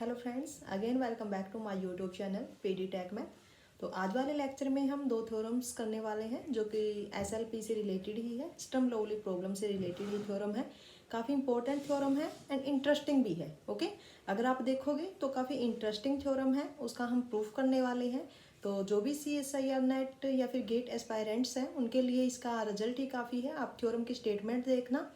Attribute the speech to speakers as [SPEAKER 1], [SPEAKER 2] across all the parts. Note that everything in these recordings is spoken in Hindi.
[SPEAKER 1] Hello friends, again welcome back to my YouTube channel PD Tech में। तो आज वाले लेक्चर में हम दो थ्योरम्स करने वाले हैं जो कि एसएलपी से रिलेटेड ही है, स्टर्म लिउविल प्रॉब्लम से रिलेटेड ही थ्योरम है। काफ़ी इंपॉर्टेंट थ्योरम है एंड इंटरेस्टिंग भी है। ओके, अगर आप देखोगे तो काफ़ी इंटरेस्टिंग थ्योरम है, उसका हम प्रूफ करने वाले हैं। तो जो भी CSIR नेट या फिर गेट एस्पायरेंट्स हैं उनके लिए इसका रिजल्ट ही काफ़ी है। आप थ्योरम की स्टेटमेंट देखना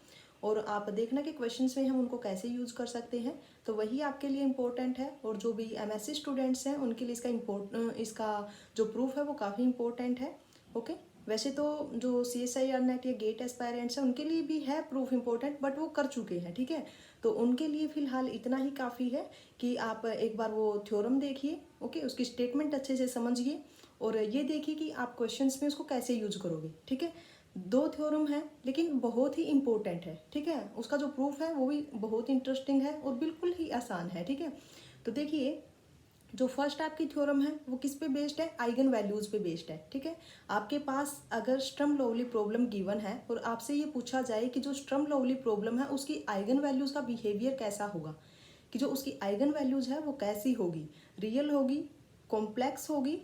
[SPEAKER 1] और आप देखना कि क्वेश्चंस में हम उनको कैसे यूज़ कर सकते हैं, तो वही आपके लिए इम्पोर्टेंट है। और जो भी MSc स्टूडेंट्स हैं उनके लिए इसका जो प्रूफ है वो काफ़ी इम्पोर्टेंट है। ओके, वैसे तो जो CSIR नेट या गेट एस्पायरेंट्स हैं उनके लिए भी है प्रूफ इम्पोर्टेंट, बट वो कर चुके हैं, ठीक है। तो उनके लिए फ़िलहाल इतना ही काफ़ी है कि आप एक बार वो थ्योरम देखिए, ओके, उसकी स्टेटमेंट अच्छे से समझिए और ये देखिए कि आप क्वेश्चंस में उसको कैसे यूज करोगे, ठीक है। दो थ्योरम है लेकिन बहुत ही इम्पोर्टेंट है, ठीक है। उसका जो प्रूफ है वो भी बहुत इंटरेस्टिंग है और बिल्कुल ही आसान है, ठीक है। तो देखिए, जो फर्स्ट आपकी थ्योरम है वो किस पे बेस्ड है? आइगन वैल्यूज पे बेस्ड है, ठीक है। आपके पास अगर स्टर्म लिउविल प्रॉब्लम गिवन है और आपसे ये पूछा जाए कि जो स्टर्म लिउविल प्रॉब्लम है उसकी आइगन वैल्यूज का बिहेवियर कैसा होगा, कि जो उसकी आइगन वैल्यूज है वो कैसी होगी, रियल होगी, कॉम्प्लेक्स होगी,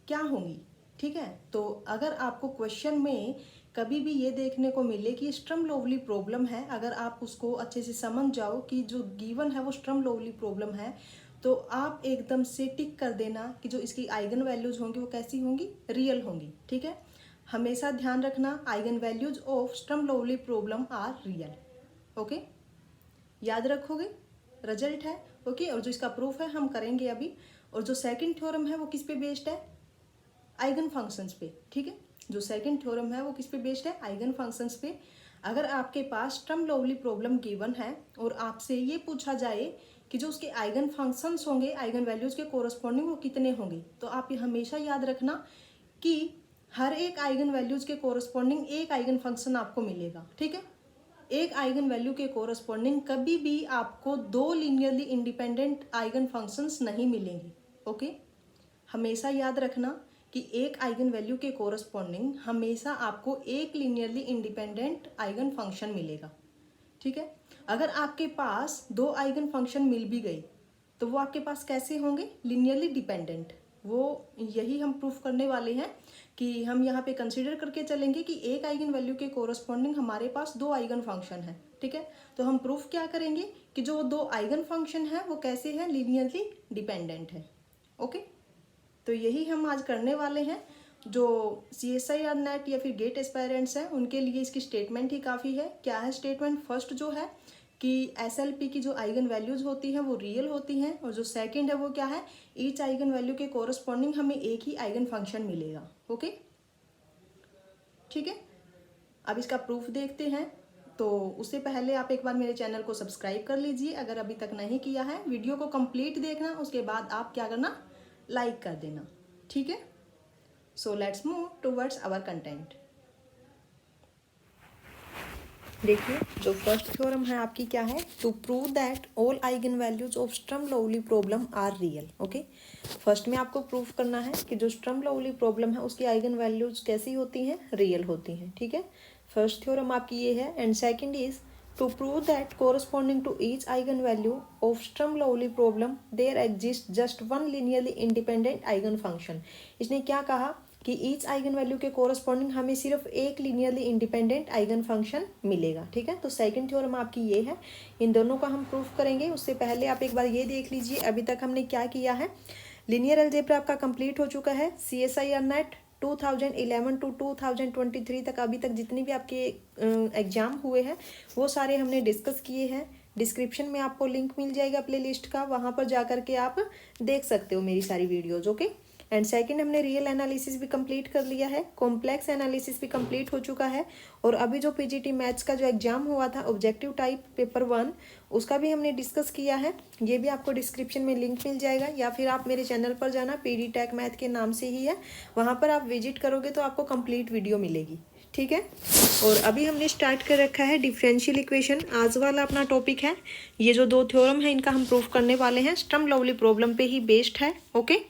[SPEAKER 1] क्या होंगी, ठीक है। तो अगर आपको क्वेश्चन में कभी भी ये देखने को मिले कि स्टर्म लिउविल प्रॉब्लम है, अगर आप उसको अच्छे से समझ जाओ कि जो गिवन है वो स्टर्म लिउविल प्रॉब्लम है, तो आप एकदम से टिक कर देना कि जो इसकी आइगन वैल्यूज होंगी वो कैसी होंगी, रियल होंगी, ठीक है। हमेशा ध्यान रखना, eigenvalues of Sturm Liouville problem are real. Okay, याद रखोगे, रिजल्ट है। ओके, और जो इसका प्रूफ है हम करेंगे अभी। और जो सेकंड थ्योरम है वो किस पे बेस्ड है? आइगन फंक्शंस पे, ठीक है। जो सेकंड थ्योरम है वो किस पे बेस्ड है? आइगन फंक्शंस पे। अगर आपके पास स्टर्म लिउविल प्रॉब्लम गिवन है और आपसे ये पूछा जाए कि जो उसके आइगन फंक्शंस होंगे, आइगन वैल्यूज के कोरस्पॉन्डिंग वो कितने होंगे, तो आप ये हमेशा याद रखना कि हर एक आइगन वैल्यूज के कोरस्पॉन्डिंग एक आइगन फंक्शन आपको मिलेगा, ठीक है। एक आइगन वैल्यू के कोरस्पॉन्डिंग कभी भी आपको दो लीनियरली इंडिपेंडेंट आइगन फंक्शंस नहीं मिलेंगे। ओके, हमेशा याद रखना कि एक आइगन वैल्यू के कोरस्पॉन्डिंग हमेशा आपको एक लीनियरली इंडिपेंडेंट आइगन फंक्शन मिलेगा, ठीक है। अगर आपके पास दो आइगन फंक्शन मिल भी गई तो वो आपके पास कैसे होंगे? Linearly dependent. वो यही हम प्रूफ करने वाले हैं कि हम यहाँ पे कंसीडर करके चलेंगे कि एक आइगन वैल्यू के कोरस्पॉन्डिंग हमारे पास दो आइगन फंक्शन है, ठीक है। तो हम प्रूफ क्या करेंगे कि जो दो आइगन फंक्शन है वो कैसे हैं? लीनियरली डिपेंडेंट है। ओके, तो यही हम आज करने वाले हैं। जो CSIR नेट या फिर गेट एस्पायरेंट्स हैं उनके लिए इसकी स्टेटमेंट ही काफ़ी है। क्या है स्टेटमेंट? फर्स्ट जो है कि SLP की जो आइगन वैल्यूज होती हैं वो रियल होती हैं, और जो सेकंड है वो क्या है? ईच आइगन वैल्यू के कोरस्पॉन्डिंग हमें एक ही आइगन फंक्शन मिलेगा। ओके, ठीक है। अब इसका प्रूफ देखते हैं। तो उससे पहले आप एक बार मेरे चैनल को सब्सक्राइब कर लीजिए अगर अभी तक नहीं किया है। वीडियो को कंप्लीट देखना, उसके बाद आप क्या करना, लाइक कर देना, ठीक है। So let's move towards our content. देखिए, जो फर्स्ट थ्योरम है आपकी क्या है? To prove that all eigenvalues of Sturm Liouville problem are real. Okay, first में आपको प्रूफ करना है कि जो स्टर्म लिउविल प्रॉब्लम है उसकी आइगन वैल्यूज कैसी होती हैं? रियल होती हैं, ठीक है। फर्स्ट थ्योरम आपकी ये है। And second is to prove that corresponding to each eigen value of Sturm Liouville problem there exist just one linearly independent eigen function. इसने क्या कहा कि ईच आइगन वैल्यू के कोरस्पॉन्डिंग हमें सिर्फ एक लीनियरली इंडिपेंडेंट आइगन फंक्शन मिलेगा, ठीक है। तो सेकंड थ्योरम आपकी ये है। इन दोनों का हम प्रूफ करेंगे। उससे पहले आप एक बार ये देख लीजिए अभी तक हमने क्या किया है। लीनियर अलजेब्रा आपका कंप्लीट हो चुका है। CSIR नेट 2011 टू 2023 तक अभी तक जितनी भी आपके एग्जाम हुए हैं वो सारे हमने डिस्कस किए हैं। डिस्क्रिप्शन में आपको लिंक मिल जाएगा प्ले लिस्ट का, वहाँ पर जा करके आप देख सकते हो मेरी सारी वीडियोज। ओके, एंड सेकंड हमने रियल एनालिसिस भी कंप्लीट कर लिया है, कॉम्प्लेक्स एनालिसिस भी कंप्लीट हो चुका है। और अभी जो PGT मैथ्स का जो एग्जाम हुआ था ऑब्जेक्टिव टाइप पेपर 1, उसका भी हमने डिस्कस किया है। ये भी आपको डिस्क्रिप्शन में लिंक मिल जाएगा, या फिर आप मेरे चैनल पर जाना, PD टेक मैथ के नाम से ही है, वहाँ पर आप विजिट करोगे तो आपको कंप्लीट वीडियो मिलेगी, ठीक है। और अभी हमने स्टार्ट कर रखा है डिफरेंशियल इक्वेशन। आज वाला अपना टॉपिक है, ये जो दो थ्योरम है इनका हम प्रूफ करने वाले हैं, स्टर्म लिउविल प्रॉब्लम पे ही बेस्ड है। ओके,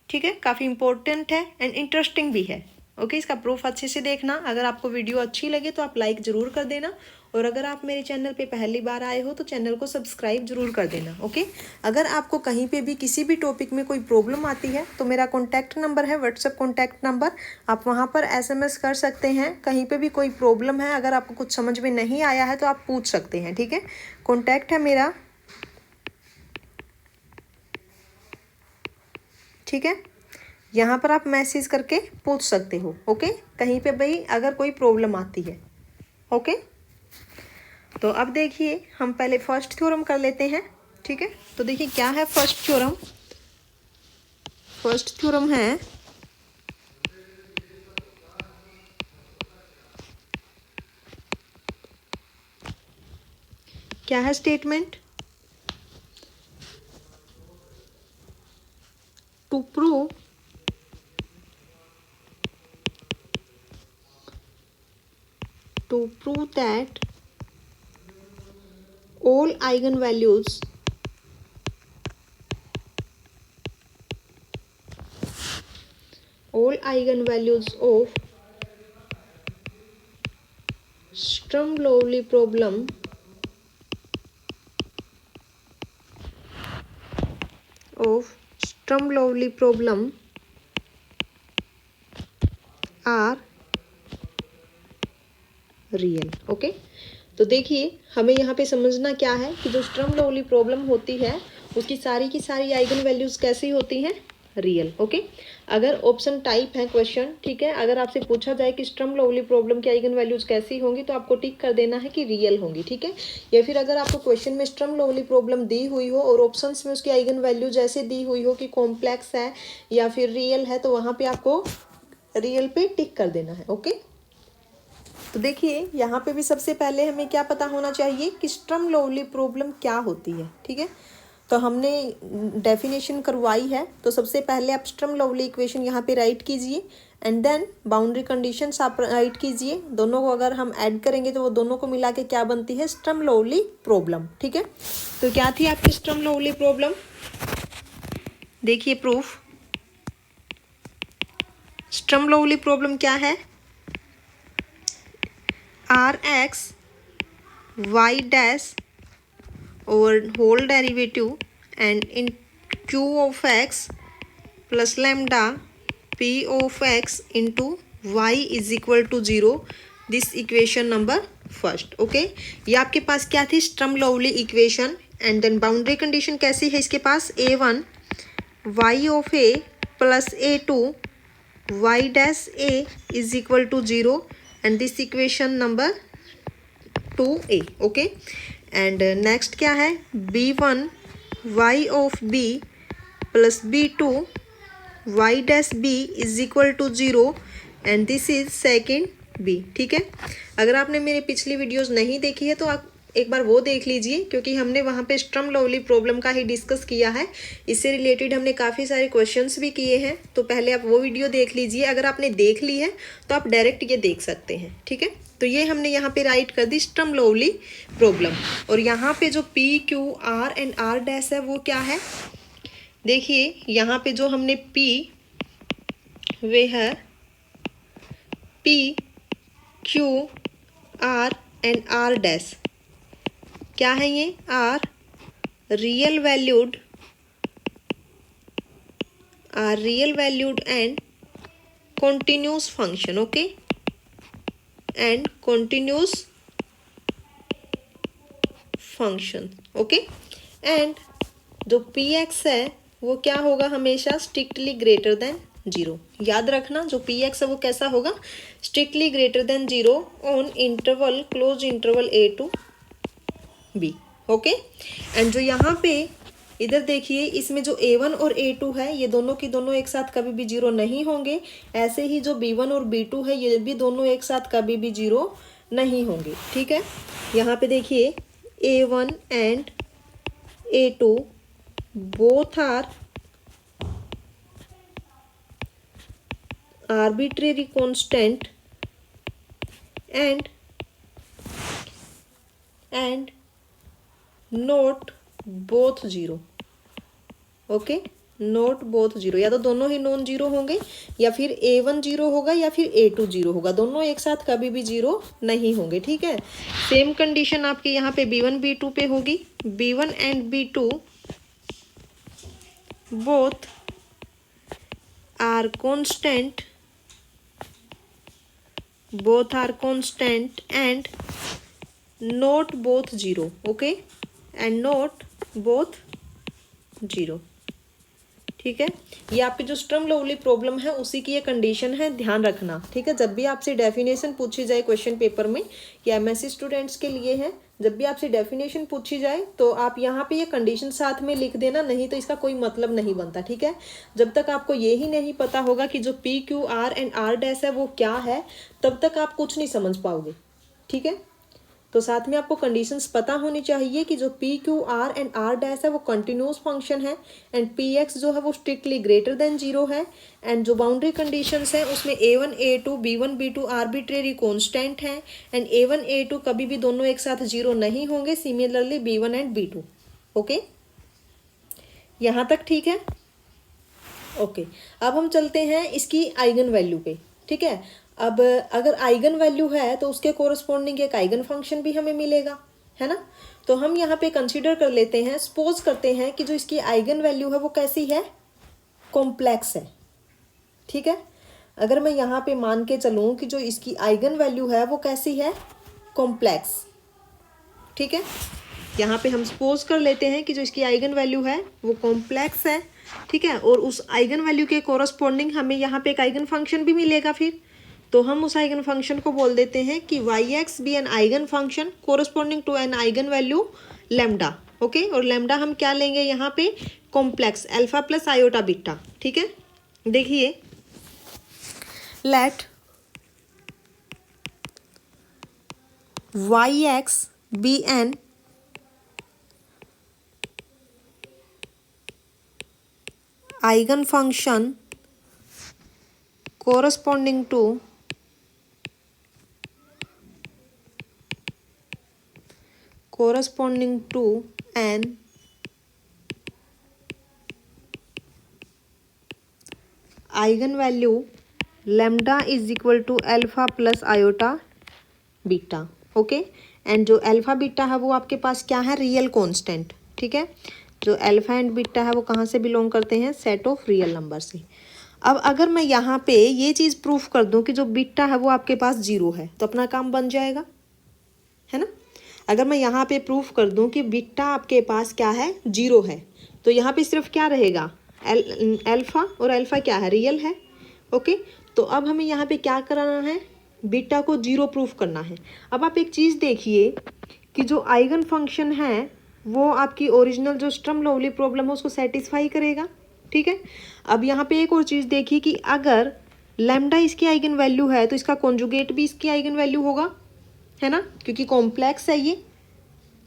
[SPEAKER 1] ठीक है, काफ़ी इंपॉर्टेंट है एंड इंटरेस्टिंग भी है। ओके, इसका प्रूफ अच्छे से देखना। अगर आपको वीडियो अच्छी लगे तो आप लाइक ज़रूर कर देना और अगर आप मेरे चैनल पे पहली बार आए हो तो चैनल को सब्सक्राइब जरूर कर देना। ओके, अगर आपको कहीं पे भी किसी भी टॉपिक में कोई प्रॉब्लम आती है तो मेरा कॉन्टैक्ट नंबर है, व्हाट्सएप कॉन्टैक्ट नंबर, आप वहाँ पर SMS कर सकते हैं। कहीं पे भी कोई प्रॉब्लम है, अगर आपको कुछ समझ में नहीं आया है तो आप पूछ सकते हैं। ठीक है, कॉन्टैक्ट है मेरा। ठीक है, यहाँ पर आप मैसेज करके पूछ सकते हो। ओके, कहीं पे भाई अगर कोई प्रॉब्लम आती है। ओके, तो अब देखिए हम पहले फर्स्ट थ्योरम कर लेते हैं। ठीक है, तो देखिए क्या है फर्स्ट थ्योरम। फर्स्ट थ्योरम है क्या है statement, to prove that all eigenvalues of Sturm-Liouville problem are real. Okay, तो देखिए हमें यहाँ पे समझना क्या है कि जो स्टर्म लिओविले प्रॉब्लम होती है उसकी सारी की सारी आइगन वैल्यूज कैसी होती हैं, रियल। ओके, अगर ऑप्शन टाइप है क्वेश्चन, ठीक है, अगर आपसे पूछा जाए कि स्टर्म लिओविले प्रॉब्लम की आइगन वैल्यूज कैसी होंगी तो आपको टिक कर देना है कि रियल होंगी। ठीक है, या फिर अगर आपको क्वेश्चन में स्टर्म लिओविले प्रॉब्लम दी हुई हो और ऑप्शंस में उसकी आइगन वैल्यूज ऐसे दी हुई हो कि कॉम्प्लेक्स है या फिर रियल है, तो वहाँ पे आपको रियल पे टिक कर देना है। ओके, तो देखिए यहाँ पे भी सबसे पहले हमें क्या पता होना चाहिए कि स्टर्म लिओविले प्रॉब्लम क्या होती है। ठीक है, तो हमने डेफिनेशन करवाई है, तो सबसे पहले आप स्टर्म लिओविले इक्वेशन यहाँ पे राइट कीजिए एंड देन बाउंड्री कंडीशंस आप राइट कीजिए। दोनों को अगर हम ऐड करेंगे तो वो दोनों को मिला के क्या बनती है, स्टर्म लिओविले प्रॉब्लम। ठीक है, तो क्या थी आपकी स्टर्म लिओविले प्रॉब्लम, देखिए प्रूफ। स्टर्म लिओविले प्रॉब्लम क्या है, आर एक्स वाई डैश और whole derivative and in Q of X plus lambda P of X into Y is equal to 0, this equation number first. Okay, ये आपके पास क्या थी, Sturm Liouville equation. And then boundary condition कैसी है इसके पास, A1 Y of A plus A2 Y dash A is equal to 0 and this equation number 2a। okay, and next क्या है, b1 y of b plus b2 y dash b is equal to 0 and this is second b। ठीक है, अगर आपने मेरी पिछली वीडियोस नहीं देखी है तो आप एक बार वो देख लीजिए, क्योंकि हमने वहाँ पे स्टर्म लिओविले प्रॉब्लम का ही डिस्कस किया है। इससे रिलेटेड हमने काफ़ी सारे क्वेश्चंस भी किए हैं, तो पहले आप वो वीडियो देख लीजिए। अगर आपने देख ली है तो आप डायरेक्ट ये देख सकते हैं। ठीक है, तो ये हमने यहाँ पे राइट कर दी स्टर्म लिओविले प्रॉब्लम। और यहाँ पे जो P Q R and are dash है वो क्या है, देखिए यहाँ पे जो हमने पी वे है P Q R and are dash, क्या है ये, are real valued and continuous function। Okay, and continuous function। Okay, and जो पी एक्स है वो क्या होगा, हमेशा स्ट्रिक्टली ग्रेटर देन 0। याद रखना जो पी एक्स है वो कैसा होगा, strictly greater than 0 on interval closed interval a to b। Okay, and जो यहाँ पे इधर देखिए इसमें जो a1 और a2 है ये दोनों की दोनों एक साथ कभी भी 0 नहीं होंगे। ऐसे ही जो b1 और b2 है ये भी दोनों एक साथ कभी भी 0 नहीं होंगे। ठीक है, यहाँ पे देखिए a1 and a2 both are arbitrary constant and not both 0। Okay, not both zero, या तो दोनों ही नॉन जीरो होंगे या फिर A1 जीरो होगा या फिर A2 जीरो होगा, दोनों एक साथ कभी भी जीरो नहीं होंगे। ठीक है, सेम कंडीशन आपके यहाँ पे B1 B2 पे होगी। B1 and B2 both are constant, both are constant and not both zero, okay, and not both zero। ठीक है, ये आपकी जो स्टर्म लिउविल प्रॉब्लम है उसी की ये कंडीशन है, ध्यान रखना। ठीक है, जब भी आपसे डेफिनेशन पूछी जाए क्वेश्चन पेपर में, या MSc स्टूडेंट्स के लिए है, जब भी आपसे डेफिनेशन पूछी जाए तो आप यहाँ पे ये कंडीशन साथ में लिख देना, नहीं तो इसका कोई मतलब नहीं बनता। ठीक है, जब तक आपको ये ही नहीं पता होगा कि जो PQR एंड R' है वो क्या है, तब तक आप कुछ नहीं समझ पाओगे। ठीक है, तो साथ में आपको कंडीशंस पता होनी चाहिए कि जो PQR एंड R' है वो कंटिन्यूस फंक्शन है, एंड PX जो है वो स्ट्रिक्टली ग्रेटर देन जीरो है, एंड जो बाउंड्री कंडीशंस है उसमें A1 A2 B1 B2 arbitrary constant है, एंड A1 A2 कभी भी दोनों एक साथ जीरो नहीं होंगे, similarly B1 and B2। Okay, यहाँ तक ठीक है। ओके, अब हम चलते हैं इसकी आइगन वैल्यू पे। ठीक है, अब अगर आइगन वैल्यू है तो उसके कोरस्पॉन्डिंग एक आइगन फंक्शन भी हमें मिलेगा, है ना। तो हम यहाँ पे कंसीडर कर लेते हैं, सपोज करते हैं कि जो इसकी आइगन वैल्यू है वो कैसी है, कॉम्प्लेक्स है। ठीक है, अगर मैं यहाँ पे मान के चलूँ कि जो इसकी आइगन वैल्यू है वो कैसी है, कॉम्प्लेक्स। ठीक है, यहाँ पे हम सपोज कर लेते हैं कि जो इसकी आइगन वैल्यू है वो कॉम्प्लेक्स है। ठीक है, और उस आइगन वैल्यू के कोरस्पॉन्डिंग हमें यहाँ पे एक आइगन फंक्शन भी मिलेगा फिर, तो हम उस आइगन फंक्शन को बोल देते हैं कि yx be an eigen function corresponding to an eigen value lambda. Okay, और लैम्डा हम क्या लेंगे यहाँ पे, complex alpha plus iota beta. ठीक है, देखिए, let yx be an eigenfunction corresponding to an eigen value lambda is equal to alpha plus iota beta. Okay, and जो अल्फा बीटा है वो आपके पास क्या है, रियल कांस्टेंट। ठीक है, जो अल्फा एंड बीटा है वो कहाँ से बिलोंग करते हैं, सेट ऑफ रियल नंबर से। अब अगर मैं यहाँ पे ये चीज़ प्रूफ कर दूँ कि जो बीटा है वो आपके पास जीरो है, तो अपना काम बन जाएगा, है ना। अगर मैं यहाँ पे प्रूफ कर दूँ कि बीटा आपके पास क्या है, जीरो है, तो यहाँ पे सिर्फ क्या रहेगा, अल्फा, और अल्फा क्या है, रियल है। ओके, तो अब हमें यहाँ पे क्या कराना है, बीटा को जीरो प्रूफ करना है। अब आप एक चीज़ देखिए कि जो आइगन फंक्शन है वो आपकी ओरिजिनल जो स्टर्म लिउविल प्रॉब्लम है उसको सेटिस्फाई करेगा। ठीक है, अब यहाँ पे एक और चीज़ देखिए कि अगर लैम्डा इसकी आइगन वैल्यू है तो इसका कॉन्जुगेट भी इसकी आइगन वैल्यू होगा, है ना, क्योंकि कॉम्प्लेक्स है ये,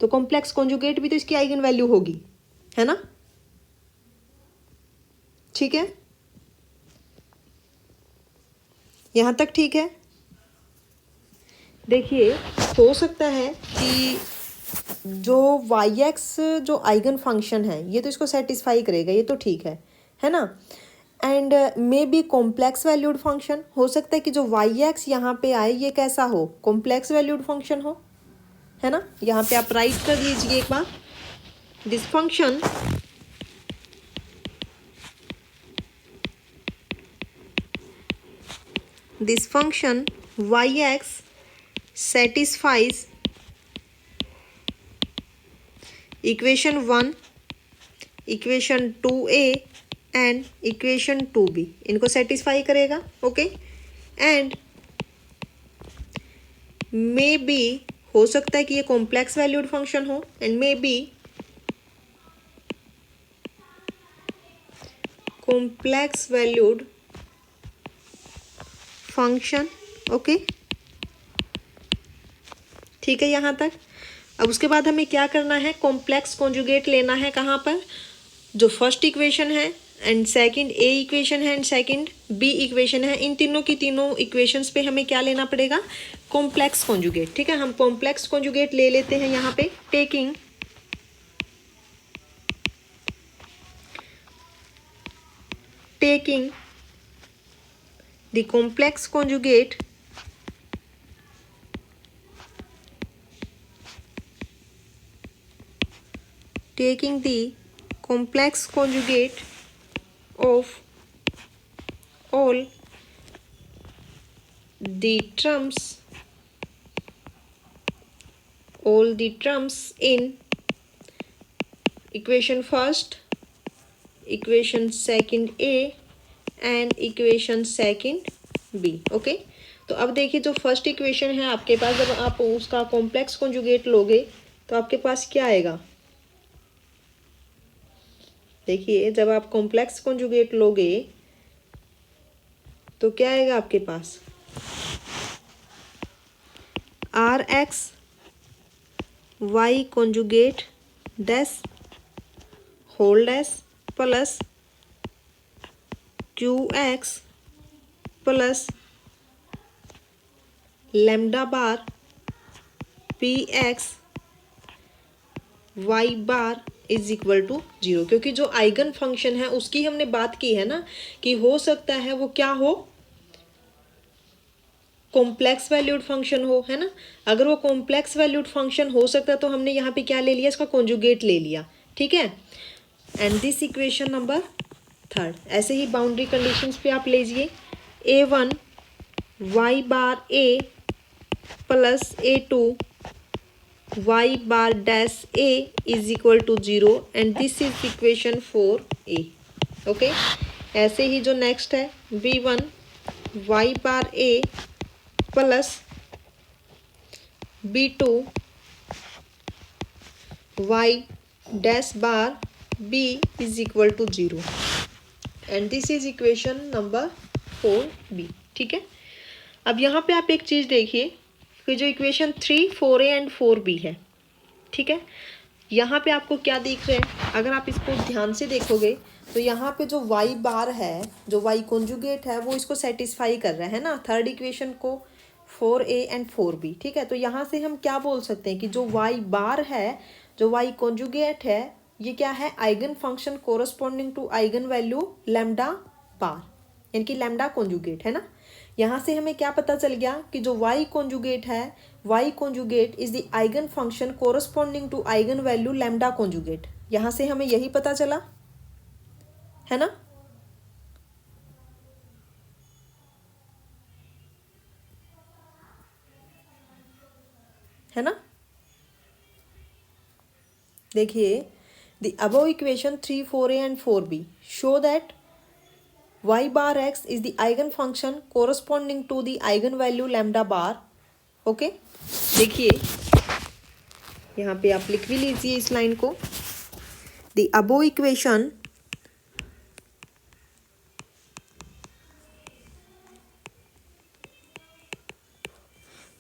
[SPEAKER 1] तो कॉम्प्लेक्स कॉन्जुगेट भी तो इसकी आइगन वैल्यू होगी, है ना। ठीक है, यहाँ तक ठीक है। देखिए, हो सकता है कि जो yx जो आइगन फंक्शन है ये तो इसको सेटिस्फाई करेगा, ये तो ठीक है ना, and may be complex valued function, हो सकता है कि जो yx यहाँ पे आए ये कैसा हो, कॉम्प्लेक्स वैल्यूड फंक्शन हो, है ना। यहाँ पे आप राइट कर लीजिए एक बार, this function yx satisfies equation 1, equation 2a and equation 2b, इनको सेटिस्फाई करेगा। ओके, एंड मे बी हो सकता है कि ये कॉम्प्लेक्स वैल्यूड फंक्शन हो, and may be complex valued function. Okay, ठीक है यहाँ तक। अब उसके बाद हमें क्या करना है, कॉम्प्लेक्स कॉन्जुगेट लेना है, कहाँ पर, जो फर्स्ट इक्वेशन है एंड सेकंड ए इक्वेशन है एंड सेकंड बी इक्वेशन है, इन तीनों की तीनों इक्वेशंस पे हमें क्या लेना पड़ेगा, कॉम्प्लेक्स कॉन्जुगेट। ठीक है, हम कॉम्प्लेक्स कॉन्जुगेट ले लेते हैं यहाँ पे, taking taking the complex conjugate of all the terms in equation first, equation second A and equation second B. Okay, तो अब देखिए जो फर्स्ट इक्वेशन है आपके पास, जब आप उसका कॉम्प्लेक्स कॉन्जुगेट लोगे तो आपके पास क्या आएगा। देखिए जब आप कॉम्प्लेक्स कॉन्जुगेट लोगे तो क्या आएगा आपके पास, R x Y conjugate dash whole dash plus Q x plus lambda bar P x Y bar is equal to 0, क्योंकि जो आइगन फंक्शन है उसकी हमने बात की है ना कि हो सकता है वो क्या हो, कॉम्प्लेक्स वैल्यूड फंक्शन हो, है ना। अगर वो कॉम्प्लेक्स वैल्यूड फंक्शन हो सकता है तो हमने यहाँ पे क्या ले लिया, इसका कॉन्जुगेट ले लिया, ठीक है। And this equation number third. ऐसे ही बाउंड्री कंडीशंस पे आप लीजिए, a1 y bar a plus a2 y bar dash a is equal to 0 and this is equation 4a। Okay, ऐसे ही जो नेक्स्ट है b1 y bar a plus b2 y dash bar b is equal to 0 and this is equation number 4b, ठीक है। अब यहाँ पे आप एक चीज़ देखिए कि जो इक्वेशन 3, 4a एंड 4b है, ठीक है, यहाँ पे आपको क्या दिख रहे हैं, अगर आप इसको ध्यान से देखोगे तो यहाँ पे जो y बार है, जो y कॉन्जुगेट है, वो इसको सेटिस्फाई कर रहा है ना, थर्ड इक्वेशन को, 4a एंड 4b, ठीक है। तो यहाँ से हम क्या बोल सकते हैं कि जो y बार है, जो y कॉन्जुगेट है, ये क्या है, eigen function corresponding to eigen value lambda bar, यानी कि लैम्डा कॉन्जुगेट, है ना। यहाँ से हमें क्या पता चल गया कि जो y कॉन्जुगेट है, y conjugate is the eigen function corresponding to eigen value lambda conjugate. यहाँ से हमें यही पता चला, है ना। है ना, देखिए the above equation 3, 4a and 4b show that y bar x is the eigenfunction corresponding to the eigenvalue lambda bar। Okay, देखिए यहाँ पे आप लिख भी लीजिए इस लाइन को, the above equation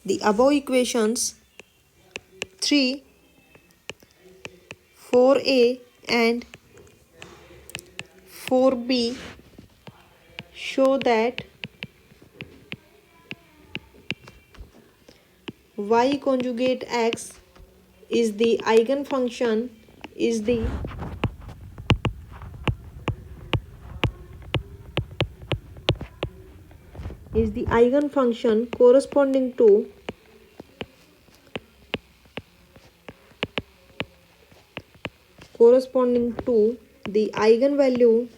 [SPEAKER 1] the above equations 3, 4a and 4b show that y conjugate x is the eigenfunction is the eigenfunction corresponding to the eigenvalue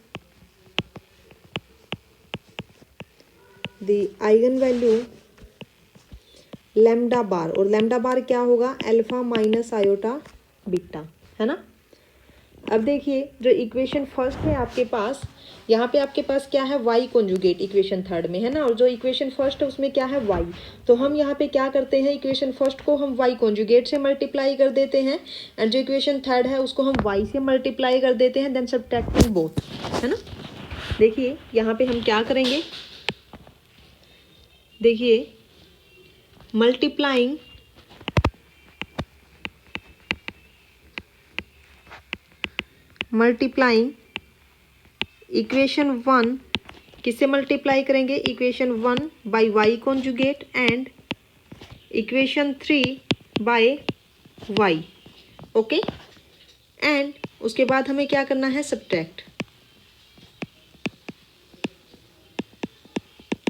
[SPEAKER 1] lambda bar, और लैम्डा बार क्या होगा, अल्फा माइनस आयोटा बीटा, है ना। अब देखिए जो इक्वेशन फर्स्ट है आपके पास, यहाँ पे आपके पास क्या है, y कॉन्जुगेट इक्वेशन थर्ड में, है ना, और जो इक्वेशन फर्स्ट है उसमें क्या है, y। तो हम यहाँ पे क्या करते हैं, इक्वेशन फर्स्ट को हम y कॉन्जुगेट से मल्टीप्लाई कर देते हैं एंड जो इक्वेशन थर्ड है उसको हम y से मल्टीप्लाई कर देते हैं, देन सब्ट्रैक्टिंग बोथ, है ना। देखिए यहाँ पे हम क्या करेंगे, देखिए मल्टीप्लाइंग इक्वेशन 1 किससे मल्टीप्लाई करेंगे, equation 1 by y conjugate and equation 3 by y. Okay, and उसके बाद हमें क्या करना है, subtract.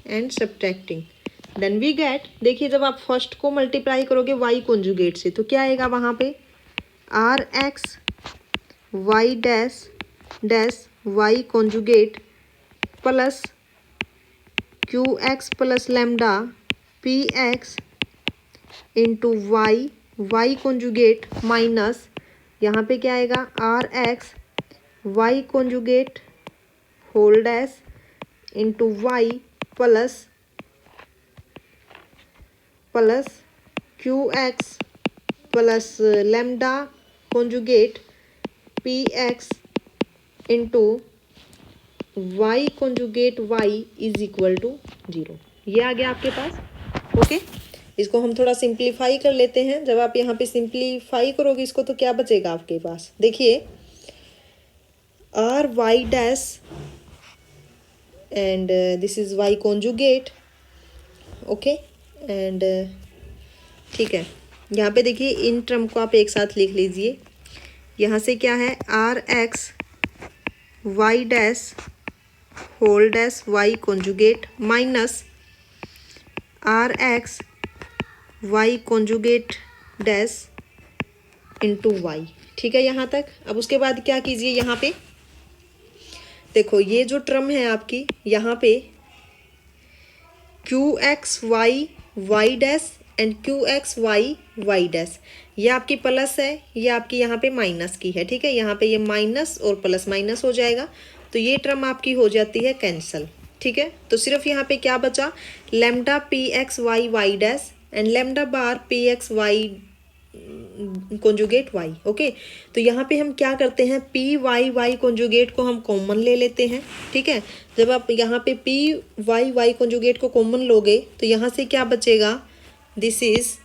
[SPEAKER 1] And subtracting, then we get, देखिए जब आप फर्स्ट को मल्टीप्लाई करोगे वाई कॉन्जुगेट से तो क्या आएगा वहाँ पे, r x Y dash dash y conjugate plus Q x plus lambda p x into y Y conjugate minus, यहाँ पे क्या आएगा, r x Y conjugate whole dash into y plus Q x plus lambda conjugate p x into Y conjugate y is equal to 0। ये आ गया आपके पास। ओके, इसको हम थोड़ा सिंप्लीफाई कर लेते हैं। जब आप यहाँ पे सिंप्लीफाई करोगे इसको तो क्या बचेगा आपके पास, देखिए r y dash and this is y conjugate. Okay, and ठीक है, यहाँ पे देखिए इन टर्म को आप एक साथ लिख लीजिए। यहाँ से क्या है, are x Y dash whole dash y conjugate minus are x Y conjugate dash into y. ठीक है यहाँ तक। अब उसके बाद क्या कीजिए, यहाँ पे देखो ये जो टर्म है आपकी, यहाँ पे q x y y dash and q x y y dash, ये आपकी प्लस है, ये आपकी यहाँ पे माइनस की है। ठीक है, यहाँ पे ये माइनस और प्लस माइनस हो जाएगा तो ये टर्म आपकी हो जाती है कैंसल। ठीक है, तो सिर्फ यहाँ पे क्या बचा, lambda p x y y dash and lambda bar P x Y conjugate y. Okay, तो यहाँ पे हम क्या करते हैं, पी वाई वाई कॉन्जुगेट को हम कॉमन ले लेते हैं। ठीक है, जब आप यहाँ पे पी वाई वाई कॉन्जुगेट को कॉमन लोगे तो यहाँ से क्या बचेगा, दिस इज,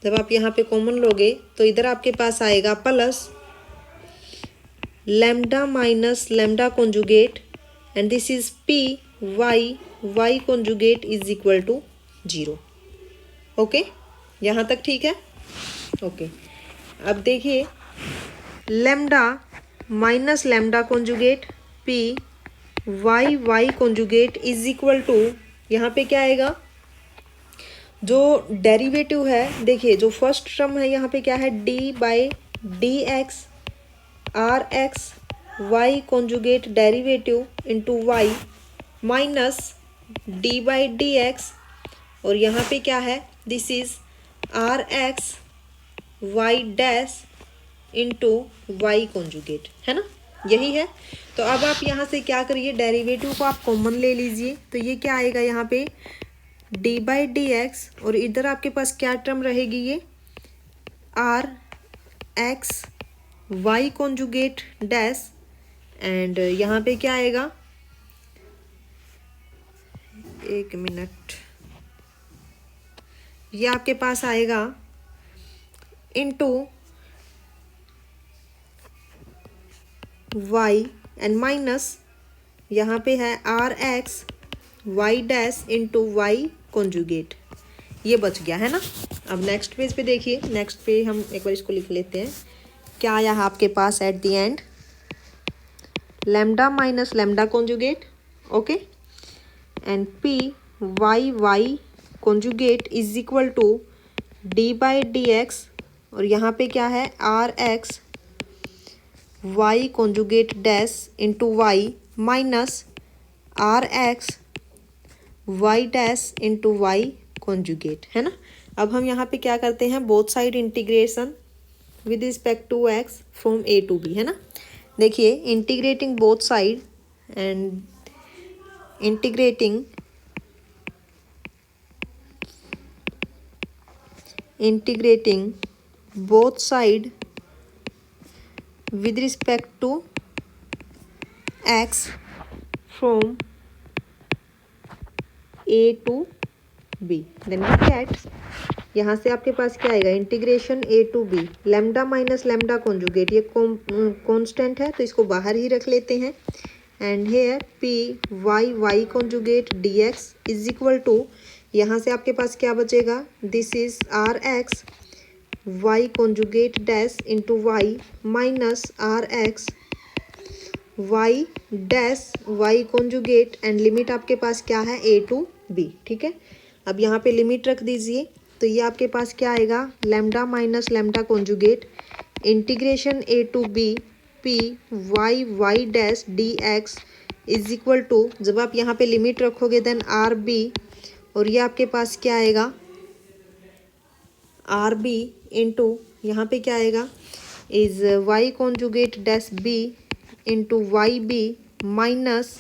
[SPEAKER 1] जब आप यहाँ पे कॉमन लोगे तो इधर आपके पास आएगा plus lambda minus lambda conjugate and this is p Y Y conjugate is equal to 0। Okay, यहाँ तक ठीक है। ओके, अब देखिए lambda minus lambda conjugate p Y Y conjugate is equal to, यहाँ पे क्या आएगा, जो डेरिवेटिव है, देखिए जो फर्स्ट टर्म है यहाँ पे क्या है, d by D x r x Y conjugate derivative into Y minus d by D x, और यहाँ पे क्या है, this is r x Y dash into Y conjugate, है ना, यही है। तो अब आप यहाँ से क्या करिए, डेरिवेटिव को आप कॉमन ले लीजिए तो ये क्या आएगा यहाँ पे, डी बाई डी एक्स, और इधर आपके पास क्या टर्म रहेगी, ये r x Y conjugate dash and यहाँ पे क्या आएगा, एक मिनट, ये आपके पास आएगा इंटू वाई एंड माइनस यहाँ पे है are x Y dash into Y conjugate, ये बच गया है ना। अब नेक्स्ट पेज पे देखिए, नेक्स्ट पे हम एक बार इसको लिख लेते हैं, क्या आया है आपके पास at the end, lambda minus lambda conjugate, okay, and P Y Y conjugate is equal to D by D x, और यहाँ पे क्या है, are x Y conjugate dash into Y minus are x Y dash into Y conjugate, है ना। अब हम यहाँ पे क्या करते हैं, both side integration with respect to X from A to B, है ना। देखिए integrating both side and integrating both side with respect to x from a to b, then we get, यहाँ से आपके पास क्या आएगा, integration a to b, lambda minus lambda conjugate, ये कांस्टेंट है तो इसको बाहर ही रख लेते हैं, and here p y Y conjugate dx is equal to, यहाँ से आपके पास क्या बचेगा, this is r x Y conjugate dash into Y minus are x Y dash y conjugate and limit आपके पास क्या है ए टू बी, ठीक है। अब यहाँ पे लिमिट रख दीजिए, तो ये आपके पास क्या आएगा, lambda minus lambda conjugate integration A to B P Y y dash d x is equal to, जब आप यहाँ पे लिमिट रखोगे देन आर बी, और ये आपके पास क्या आएगा आर बी इंटू यहाँ पे क्या आएगा is y conjugate dash B into y b minus,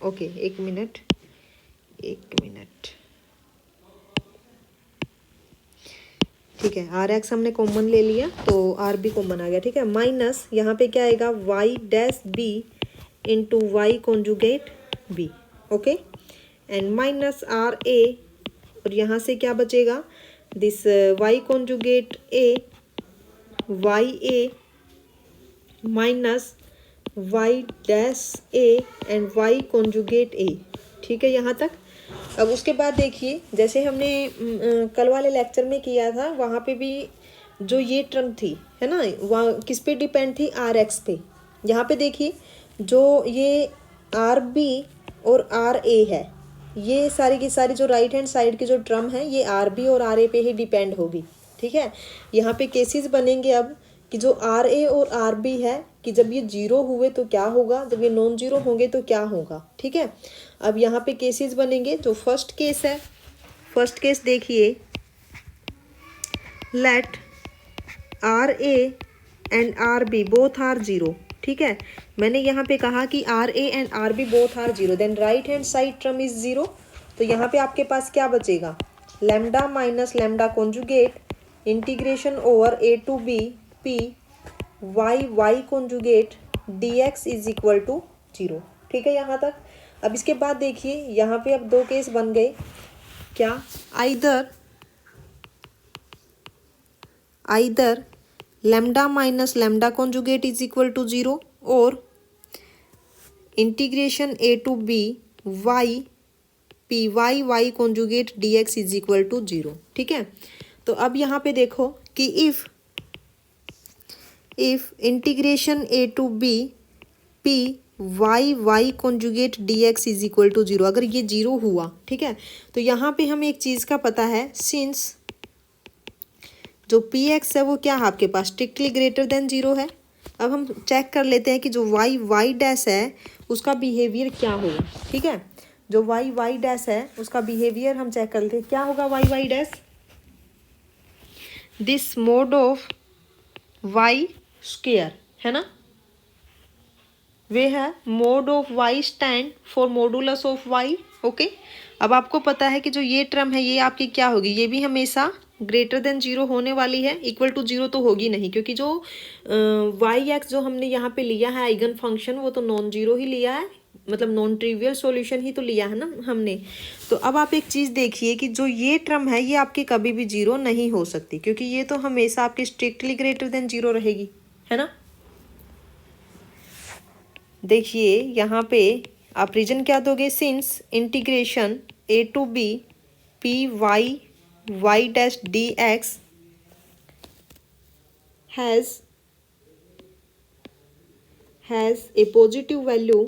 [SPEAKER 1] okay एक मिनट, ठीक है, आर एक्स हमने कॉमन ले लिया तो आर बी कॉमन आ गया, ठीक है, माइनस यहाँ पे क्या आएगा Y dash B into Y conjugate B, okay, and minus R A, और यहाँ से क्या बचेगा this Y conjugate A Y A minus Y dash A and Y conjugate A, ठीक है यहाँ तक। अब उसके बाद देखिए जैसे हमने कल वाले लेक्चर में किया था, वहाँ पे भी जो ये टर्म थी है ना, वहाँ किस पे डिपेंड थी, आर एक्स पे। यहाँ पे देखिए जो ये आर बी और आर ए है, ये सारी की सारी जो राइट हैंड साइड की जो टर्म है ये आर बी और आर ए पे ही डिपेंड होगी, ठीक है। यहाँ पे केसेस बनेंगे अब कि जो आर ए और आर बी है कि जब ये जीरो हुए तो क्या होगा, जब ये नॉन जीरो होंगे तो क्या होगा, ठीक है। अब यहाँ पे केसेस बनेंगे, जो फर्स्ट केस है, फर्स्ट केस देखिए, let r A and are b both are zero, ठीक है। मैंने यहाँ पे कहा कि R A and are b both are zero, then right hand side term is zero, तो यहाँ पे आपके पास क्या बचेगा, lambda minus lambda conjugate integration over a to B P Y Y conjugate D x is equal to zero, ठीक है यहाँ तक। अब इसके बाद देखिए यहाँ पे अब दो केस बन गए, क्या, either lambda minus lambda conjugate is equal to zero और integration A to B Y P Y Y conjugate D x is equal to zero, ठीक है। तो अब यहाँ पे देखो कि if integration A to B P Y Y conjugate D x is equal to zero, अगर ये जीरो हुआ, ठीक है, तो यहाँ पे हमें एक चीज़ का पता है, सिंस जो पी एक्स है वो क्या है आपके पास स्ट्रिक्टली ग्रेटर देन जीरो है। अब हम चेक कर लेते हैं कि जो वाई वाई डैश है उसका बिहेवियर क्या होगा, ठीक है। जो वाई वाई डैश है उसका बिहेवियर हम चेक कर लेते हैं, क्या होगा y y dash, this mod of y square है ना, वे है mod of y stand for modulus of y, okay. अब आपको पता है कि जो ये टर्म है ये आपकी क्या होगी, ये भी हमेशा ग्रेटर देन जीरो होने वाली है, इक्वल टू जीरो तो होगी नहीं, क्योंकि जो वाई एक्स जो हमने यहाँ पे लिया है आइगन फंक्शन वो तो नॉन जीरो ही लिया है, मतलब नॉन ट्रिवियल सॉल्यूशन ही तो लिया है ना हमने। तो अब आप एक चीज़ देखिए कि जो ये टर्म है ये आपकी कभी भी जीरो नहीं हो सकती, क्योंकि ये तो हमेशा आपकी स्ट्रिक्टली ग्रेटर देन जीरो रहेगी, है ना। देखिए यहाँ पे आप रीजन क्या दोगे, since integration A to B P Y y dash d x has a positive value,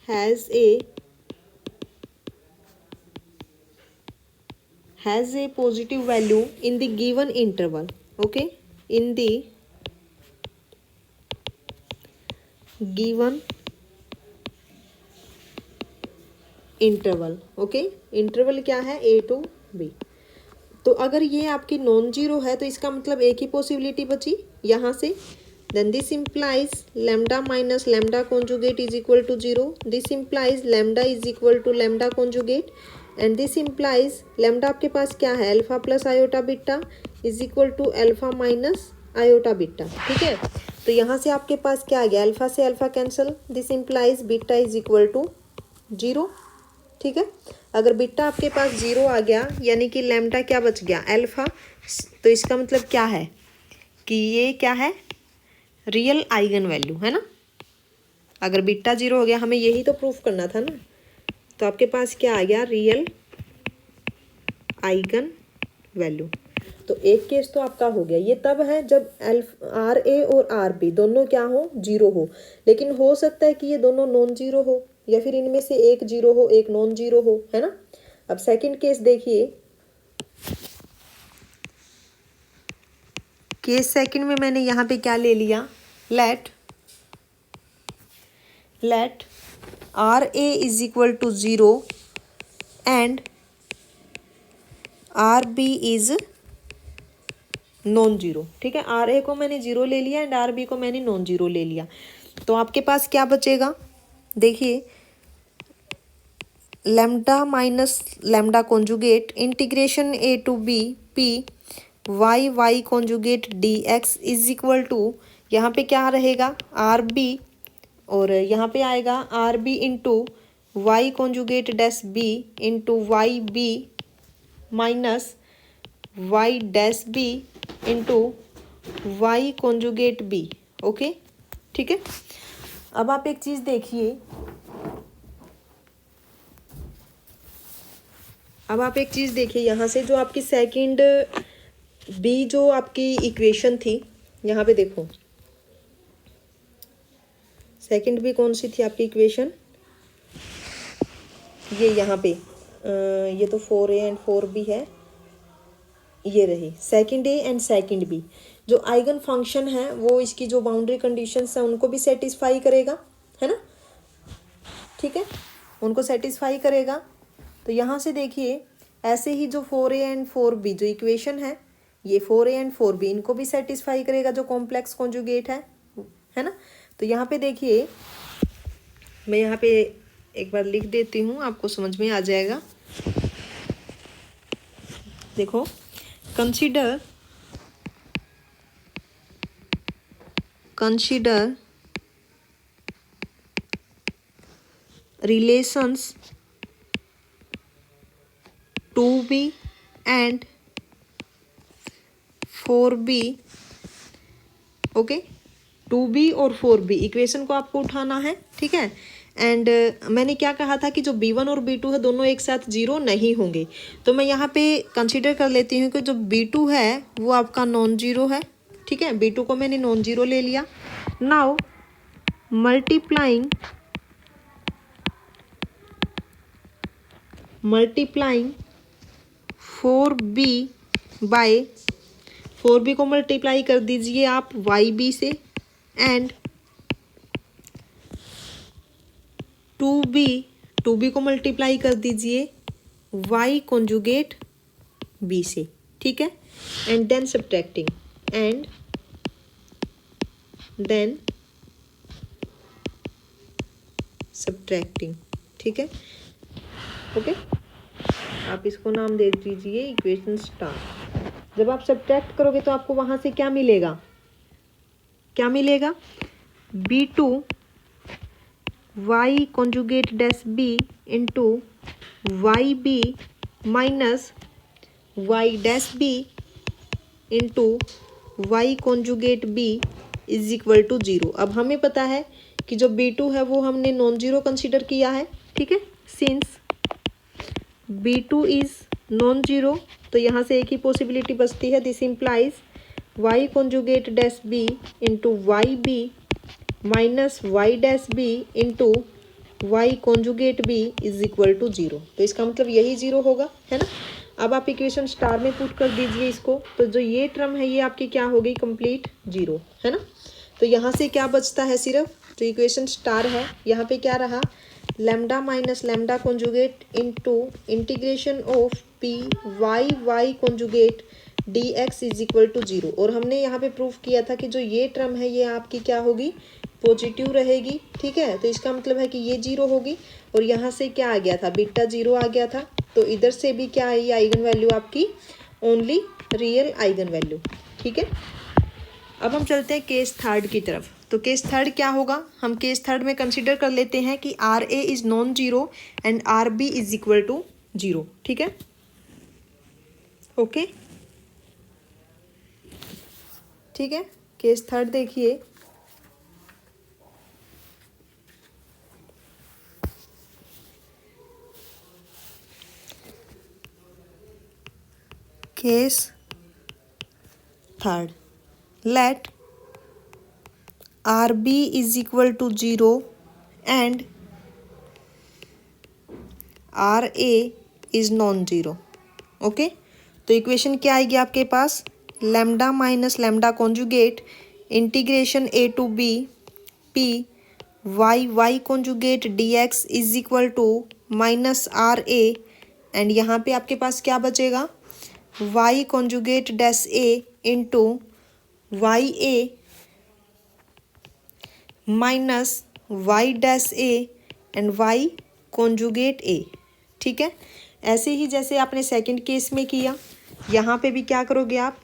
[SPEAKER 1] has a positive value in the given interval, okay, in the given interval, okay, interval क्या है a to b। तो अगर ये आपकी नॉन जीरो है तो इसका मतलब एक ही पॉसिबिलिटी बची यहाँ से, then this implies lambda minus lambda conjugate is equal to zero, this implies lambda is equal to lambda conjugate, and this implies lambda आपके पास क्या है, alpha plus iota beta is equal to alpha minus iota beta, ठीक है। तो यहाँ से आपके पास क्या आ गया, अल्फा से alpha cancel, this implies beta is equal to zero, ठीक है। अगर बीटा आपके पास जीरो आ गया यानी कि लैम्डा क्या बच गया, अल्फा, तो इसका मतलब क्या है कि ये क्या है, रियल आइगन वैल्यू है ना। अगर बीटा जीरो हो गया, हमें यही तो प्रूफ करना था ना, तो आपके पास क्या आ गया, रियल आइगन वैल्यू। तो एक केस तो आपका हो गया। ये तब है जब आर ए और आर बी दोनों क्या हो, जीरो हो। लेकिन हो सकता है कि ये दोनों नॉन जीरो हो, या फिर इनमें से एक जीरो हो एक नॉन जीरो हो, है ना। अब सेकंड केस देखिए, केस सेकंड में मैंने यहाँ पे क्या ले लिया, let r A is equal to zero and R B is non zero. ठीक है, आर ए को मैंने जीरो ले लिया एंड आर बी को मैंने नॉन जीरो ले लिया। तो आपके पास क्या बचेगा, देखिए, lambda minus lambda conjugate integration A to B P y conjugate D x is equal to, यहाँ पे क्या रहेगा, आर बी, और यहाँ पे आएगा r b into Y conjugate dash B into y b minus Y dash B into Y conjugate B. Okay, ठीक है। अब आप एक चीज़ देखिए, यहाँ से जो आपकी सेकंड बी जो आपकी इक्वेशन थी, यहाँ पे देखो, सेकंड बी कौन सी थी आपकी इक्वेशन, ये यहाँ पे ये तो 4a एंड 4b है, ये रही second a and second b. जो आइगन फंक्शन है वो इसकी जो बाउंड्री कंडीशंस है उनको भी सेटिस्फाई करेगा, है ना, ठीक है, उनको सेटिस्फाई करेगा। तो यहाँ से देखिए, ऐसे ही जो 4a एंड 4b जो इक्वेशन है, ये 4a एंड 4b इनको भी सेटिस्फाई करेगा जो कॉम्प्लेक्स कॉन्जुगेट है ना। तो यहाँ पे देखिए, मैं यहाँ पे एक बार लिख देती हूँ, आपको समझ में आ जाएगा। देखो, consider relations 2b and 4b। Okay, 2b और 4b इक्वेशन को आपको उठाना है, ठीक है। एंड मैंने क्या कहा था कि जो b1 और b2 है दोनों एक साथ जीरो नहीं होंगे। तो मैं यहाँ पे कंसीडर कर लेती हूँ कि जो b2 है वो आपका नॉन जीरो है, ठीक है, b2 को मैंने नॉन जीरो ले लिया। Now multiplying 4b bye 4b को मल्टीप्लाई कर दीजिए आप yb से, एंड 2b को मल्टीप्लाई कर दीजिए y कॉन्जुगेट b से, ठीक है, एंड देन सब्ट्रैक्टिंग ठीक है। ओके, आप इसको नाम दे दीजिए इक्वेशन स्टार। जब आप सब्ट्रैक्ट करोगे तो आपको वहां से क्या मिलेगा, b2 y conjugate dash b into y b minus Y dash B into Y conjugate b is equal to zero. अब हमें पता है कि जो b2 है वो हमने नॉन जीरो कंसीडर किया है, ठीक है, since b2 is non zero, तो यहाँ से एक ही पॉसिबिलिटी बचती है, this implies y conjugate dash b into y b minus Y dash B into Y conjugate b is equal to zero. तो इसका मतलब यही जीरो होगा, है ना। अब आप इक्वेशन स्टार में पुट कर दीजिए इसको, तो जो ये टर्म है ये आपकी क्या हो गई, कंप्लीट जीरो, है ना। तो यहाँ से क्या बचता है, सिर्फ जो इक्वेशन स्टार है यहाँ पे क्या रहा, lambda minus lambda conjugate into integration of p y conjugate D x is equal to zero. और हमने यहाँ पे प्रूफ किया था कि जो ये टर्म है ये आपकी क्या होगी, पॉजिटिव रहेगी, ठीक है। तो इसका मतलब है कि ये जीरो होगी, और यहाँ से क्या आ गया था, बीटा जीरो आ गया था, तो इधर से भी क्या है, ये आइगन वैल्यू आपकी ओनली रियल आइगन वैल्यू, ठीक है। अब हम चलते हैं केस थर्ड की तरफ। तो केस थर्ड क्या होगा, हम केस थर्ड में कंसीडर कर लेते हैं कि R A is non zero and R B is equal to zero, ठीक है, ओके, ठीक है। केस थर्ड देखिए, case third, let R B is equal to 0 and R A is non zero. Okay, तो इक्वेशन क्या आएगी आपके पास, lambda minus lambda conjugate integration A to B P Y Y conjugate D x is equal to minus R A, and यहाँ पे आपके पास क्या बचेगा, Y conjugate dash A into Y A minus Y dash A and Y conjugate A. ठीक है, ऐसे ही जैसे आपने सेकंड केस में किया, यहाँ पे भी क्या करोगे आप,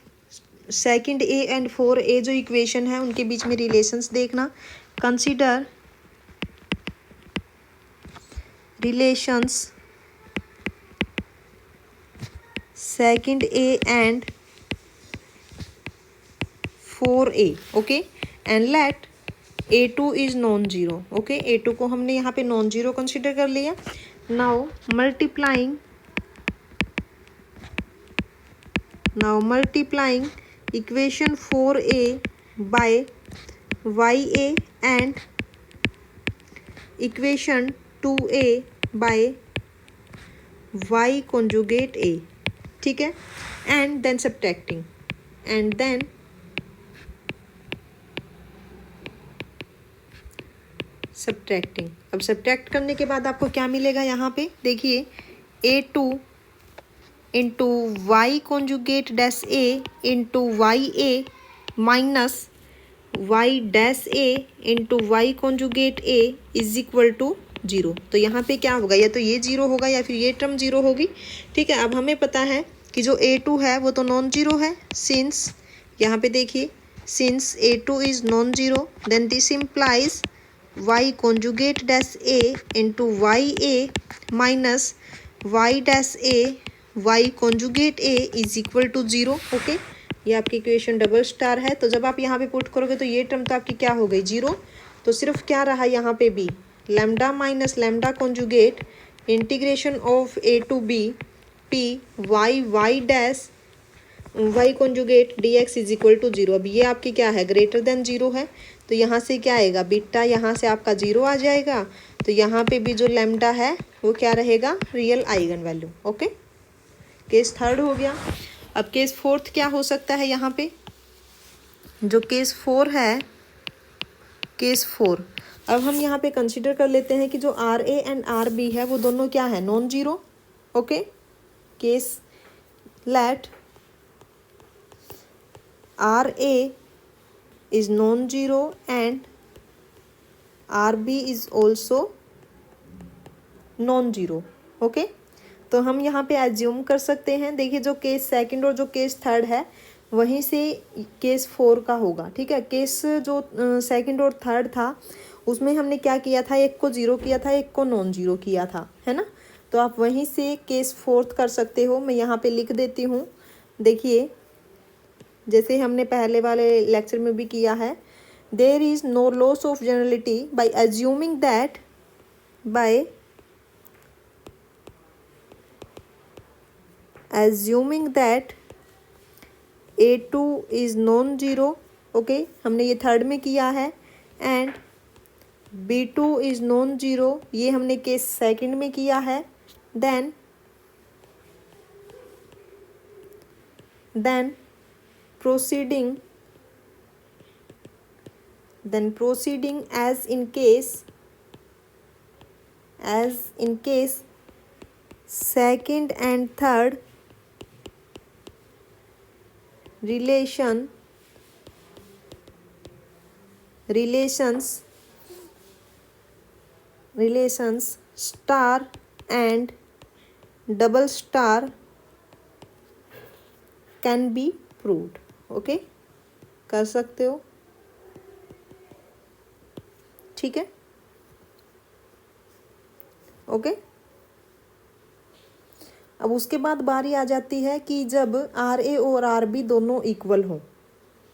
[SPEAKER 1] सेकंड ए एंड 4a जो इक्वेशन है उनके बीच में रिलेशंस देखना। Consider relations second a and 4a, okay, and let a2 is non zero. Okay, a2 को हमने यहाँ पे नॉन जीरो कंसिडर कर लिया। Now multiplying equation 4a by ya and equation 2a by y conjugate a। ठीक है, and then subtracting, and then subtracting. अब सब्ट्रैक्ट करने के बाद आपको क्या मिलेगा, यहाँ पे देखिए a2 into Y conjugate dash A into Y A minus Y dash A into Y conjugate a is equal to zero. तो यहाँ पे क्या होगा, या तो ये जीरो होगा या फिर ये टर्म जीरो होगी। ठीक है, अब हमें पता है कि जो a2 है वो तो नॉन जीरो है, सिंस यहाँ पे देखिए since a2 is non zero then this implies y conjugate dash A into Y A minus Y dash a y conjugate a is equal to zero. Okay, ये आपकी इक्वेशन डबल स्टार है। तो जब आप यहाँ पे पुट करोगे तो ये टर्म तो आपकी क्या हो गई, जीरो। तो सिर्फ क्या रहा यहाँ पे b, lambda minus lambda conjugate integration of a to B P Y y dash y conjugate D x is equal to zero. अब ये आपकी क्या है, ग्रेटर देन जीरो है, तो यहाँ से क्या आएगा, बीटा यहाँ से आपका जीरो आ जाएगा। तो यहाँ पे भी जो लैम्डा है वो क्या रहेगा, real eigen value. Okay, case third हो गया। अब केस फोर्थ क्या हो सकता है, यहाँ पे जो केस फोर है, केस फोर, अब हम यहाँ पे कंसिडर कर लेते हैं कि जो r A and are b है वो दोनों क्या है, non zero. Okay, case let r A is non zero and R B is also non zero. Okay, तो हम यहाँ पे एज्यूम कर सकते हैं, देखिए जो केस सेकंड और जो केस थर्ड है वहीं से केस फोर का होगा। ठीक है, केस जो सेकंड और थर्ड था उसमें हमने क्या किया था, एक को जीरो किया था, एक को नॉन जीरो किया था, है ना। तो आप वहीं से केस फोर्थ कर सकते हो। मैं यहाँ पे लिख देती हूँ, देखिए जैसे हमने पहले वाले लेक्चर में भी किया है, there is no loss of generality by assuming that A2 is non-zero। Okay, हमने ये थर्ड में किया है, एंड B2 is non-zero, ये हमने केस सेकंड में किया है। Then proceeding as in case second and third relations star and double star can be proved। Okay, कर सकते हो। ठीक है, ओके। अब उसके बाद बारी आ जाती है कि जब आर ए और आर बी दोनों इक्वल हों।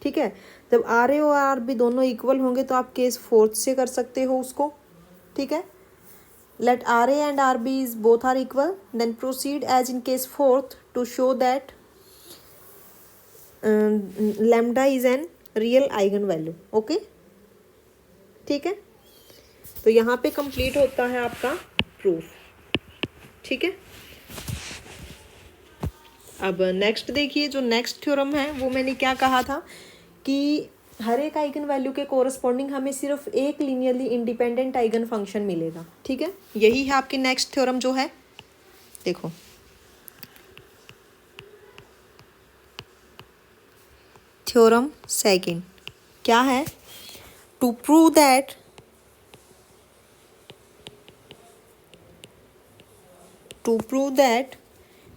[SPEAKER 1] ठीक है, जब आर ए और आर बी दोनों इक्वल होंगे तो आप केस फोर्थ से कर सकते हो उसको। ठीक है, let r A and R B is both are equal, then proceed as in case fourth to show that lambda is an real eigen value. Okay, ठीक है, तो यहाँ पे कंप्लीट होता है आपका प्रूफ। ठीक है, अब नेक्स्ट देखिए, जो नेक्स्ट थ्योरम है वो मैंने क्या कहा था कि हर एक आइगन वैल्यू के कोरस्पॉन्डिंग हमें सिर्फ एक लीनियरली इंडिपेंडेंट आइगन फंक्शन मिलेगा। ठीक है, यही है आपकी नेक्स्ट थ्योरम जो है। देखो, थ्योरम सेकंड क्या है, to prove that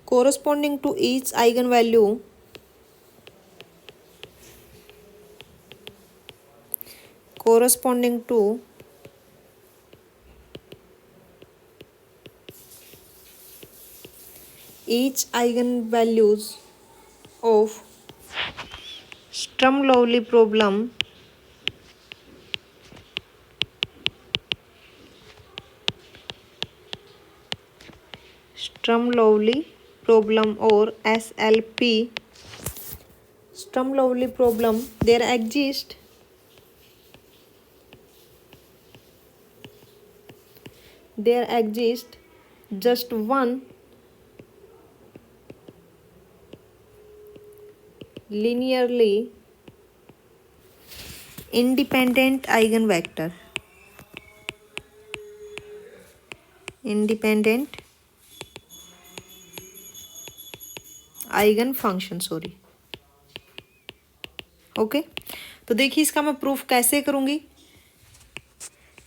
[SPEAKER 1] corresponding to each eigenvalue corresponding to each eigenvalues of Sturm-Liouville problem or SLP Sturm-Liouville problem, there exists just one linearly independent eigenvector, eigen function, sorry. Okay, तो देखिए इसका मैं प्रूफ कैसे करूँगी।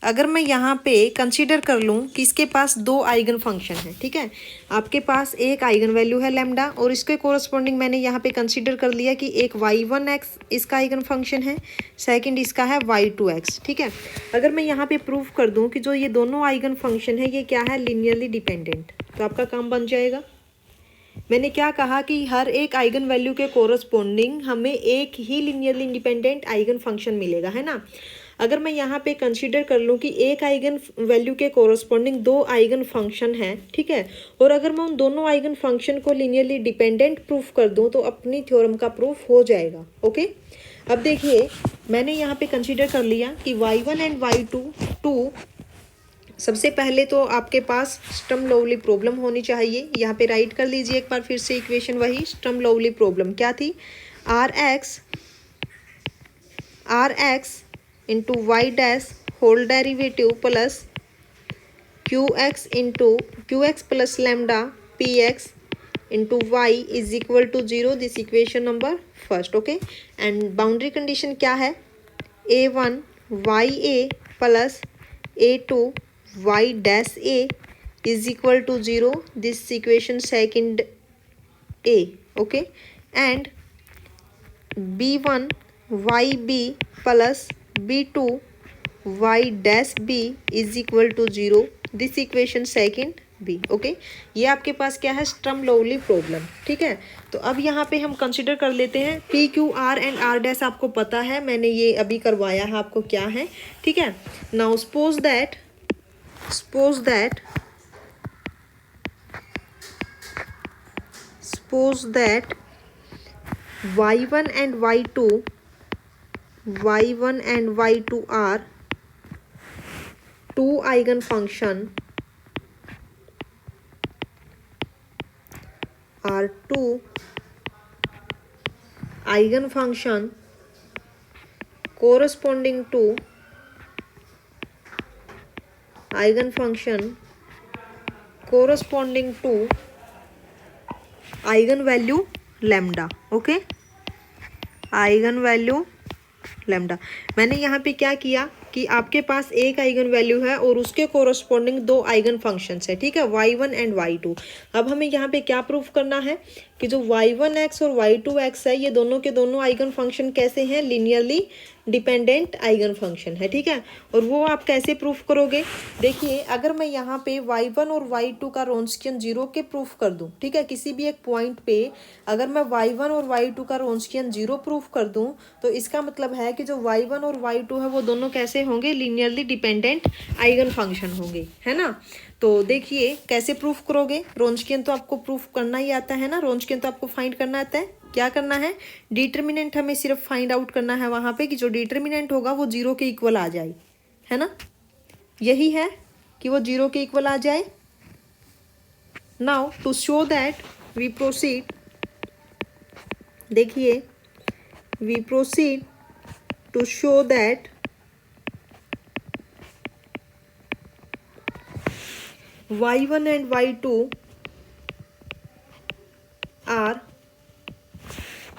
[SPEAKER 1] अगर मैं यहाँ पे कंसीडर कर लूँ कि इसके पास दो आइगन फंक्शन है, ठीक है, आपके पास एक आइगन वैल्यू है लैम्डा और इसके कोरस्पॉन्डिंग मैंने यहाँ पे कंसीडर कर लिया कि एक y1x इसका आइगन फंक्शन है, सेकंड इसका है y2x। ठीक है, अगर मैं यहाँ पे प्रूफ कर दूँ कि जो ये दोनों आइगन फंक्शन है ये क्या है, लीनियरली डिपेंडेंट, तो आपका काम बन जाएगा। मैंने क्या कहा कि हर एक आइगन वैल्यू के कोरस्पॉन्डिंग हमें एक ही लीनियरली इंडिपेंडेंट आइगन फंक्शन मिलेगा, है ना। अगर मैं यहाँ पे कंसीडर कर लूँ कि एक आइगन वैल्यू के कोरस्पॉन्डिंग दो आइगन फंक्शन हैं, ठीक है, और अगर मैं उन दोनों आइगन फंक्शन को लीनियरली डिपेंडेंट प्रूफ कर दूँ तो अपनी थ्योरम का प्रूफ हो जाएगा। ओके, अब देखिए मैंने यहाँ पे कंसीडर कर लिया कि y1 एंड y2 सबसे पहले तो आपके पास स्टर्म-लिउविल प्रॉब्लम होनी चाहिए। यहाँ पे राइट कर लीजिए एक बार फिर से इक्वेशन, वही स्टर्म-लिउविल प्रॉब्लम क्या थी, r x into y dash whole derivative plus Q x plus lambda p x into Y is equal to 0, this equation number first. Okay, and boundary condition क्या है, a1 y a plus a2 y dash a is equal to 0, this equation second a, okay, and b1 yb plus b2 y dash b is equal to 0, this equation second b। Okay, ये आपके पास क्या है, स्टर्म-लिउविल प्रॉब्लम। ठीक है, तो अब यहाँ पे हम कंसिडर कर लेते हैं p Q R and are dash, आपको पता है मैंने ये अभी करवाया है आपको क्या है। ठीक है, now suppose that y1 and y2 are two eigenfunction corresponding to eigenvalue lambda। Okay, eigenvalue lambda. मैंने यहाँ पे क्या किया कि आपके पास एक आइगन वैल्यू है और उसके कोरस्पॉन्डिंग दो आइगन फंक्शंस है, ठीक है, y1 एंड y2। अब हमें यहाँ पे क्या प्रूफ करना है कि जो y1x और y2x है ये दोनों के दोनों आइगन फंक्शन कैसे हैं, लीनियरली डिपेंडेंट आइगन फंक्शन है। ठीक है, और वो आप कैसे प्रूफ करोगे, देखिए अगर मैं यहाँ पे y1 और y2 का रोंस्कियन 0 के प्रूफ कर दूँ, ठीक है, किसी भी एक पॉइंट पे अगर मैं y1 और y2 का रोंस्कियन 0 प्रूफ कर दूँ तो इसका मतलब है कि जो y1 और y2 है वो दोनों कैसे होंगे, लीनियरली डिपेंडेंट आइगन फंक्शन होंगे, है ना। तो देखिए कैसे प्रूफ करोगे, रोंचकियन तो आपको प्रूफ करना ही आता है ना, रोंचकियन तो आपको फाइंड करना आता है। क्या करना है, डिटर्मिनेंट हमें सिर्फ फाइंड आउट करना है वहाँ पे कि जो डिटर्मिनेंट होगा वो 0 के इक्वल आ जाए, है ना, यही है कि वो 0 के इक्वल आ जाए। Now to show that we proceed, देखिए we proceed to show that y1 and y2 are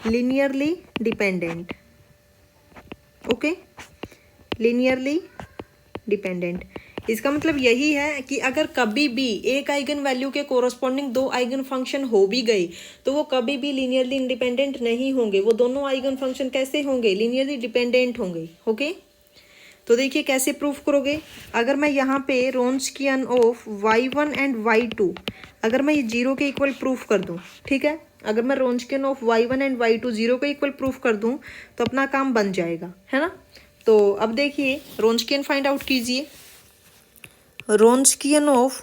[SPEAKER 1] linearly dependent. Okay, linearly dependent, इसका मतलब यही है कि अगर कभी भी एक आइगन वैल्यू के कोरस्पॉन्डिंग दो आइगन फंक्शन हो भी गई तो वो कभी भी लीनियरली इंडिपेंडेंट नहीं होंगे, वो दोनों आइगन फंक्शन कैसे होंगे, लीनियरली डिपेंडेंट होंगे। ओके, तो देखिए कैसे प्रूफ करोगे, अगर मैं यहाँ पे रोंचकियन ऑफ y1 एंड y2 अगर मैं ये 0 के इक्वल प्रूफ कर दूँ, ठीक है, अगर मैं रोंचकियन ऑफ y1 एंड y2 0 के इक्वल प्रूफ कर दूँ तो अपना काम बन जाएगा, है ना। तो अब देखिए रोंचकियन फाइंड आउट कीजिए, रोंचकियन ऑफ